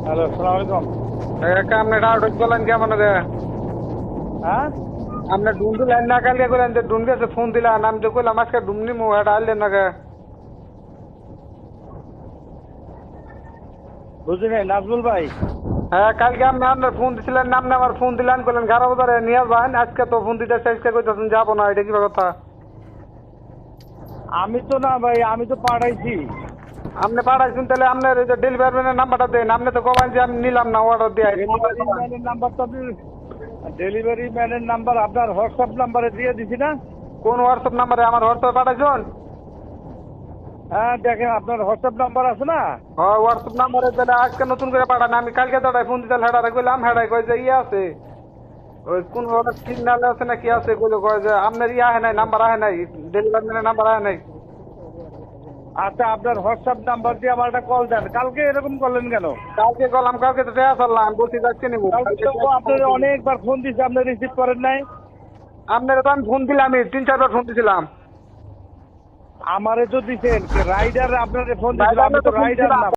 Hello, আসসালামু আলাইকুম। আপনি ডাউট বলেন কেমন রে? হ্যাঁ, আপনি ডুম দিলেন না কালকে কইলেন যে ডুম দিয়েছে ফোন দিলেন আমি তো কইলাম আজকে ডুম নিমু এটা আনলেন না কে? বুঝি নাই নাজমুল ভাই। হ্যাঁ কালকে আপনি আপনার ফোন দিছিলেন আপনি আমার ফোন দিলেন কইলেন 11 বাজারে নিয়ে যান আজকে তো ফোন দিতেছে আজকে কইতেছেন যাবো না এটা কি কথা? আমি তো না ভাই, আমি তো পাঠাইছি। আপনি পাঠাইছেন তাহলে আপনার এই যে ডেলিভারি ম্যানের নাম্বারটা দেন আপনি তো কবেন যে আমি নিলাম না অর্ডার দিয়ে ডেলিভারি ম্যানের নাম্বার তো আপনি, ডেলিভারি ম্যানের নাম্বার আপনার হোয়াটসঅ্যাপ নাম্বারে দিয়ে দিছি না? কোন হোয়াটসঅ্যাপ নাম্বারে আমার হোয়াটসঅ্যাপে পাঠাইছেন? হ্যাঁ, দেখেন আপনার হোয়াটসঅ্যাপ নাম্বার আছে না? হ্যাঁ হোয়াটসঅ্যাপ নাম্বারে তাহলে আজকে নতুন করে পাঠান আমি কালকে তো ফোন দিতে হেডারে কইলাম হেডাই কই যে ইয়ে আছে ওই কোন সিগন্যাল আছে না কি আছে কইলো কয় যে আপনার ইয়ে আহে নাই নাম্বার আহে নাই ডেলিভারি ম্যানের নাম্বার আহে নাই। আচ্ছা, আপনার হোয়াটসঅ্যাপ নাম্বার দিয়ে আমার একটা কল দেন। কালকে এরকম করলেন কেন? কালকে কলাম কালকে তো দেয়া চললাম বলছি যাচ্ছি নিবো কালকে তো আপনার অনেকবার ফোন দিছি, আপনি রিসিভ করেন নাই। আপনার তো আমি ফোন দিলাম 3-4 বার ফোন দিছিলাম। আমারে তো দিছেন রাইডার, আপনার ফোন দিছিল, আমি তো রাইডার না।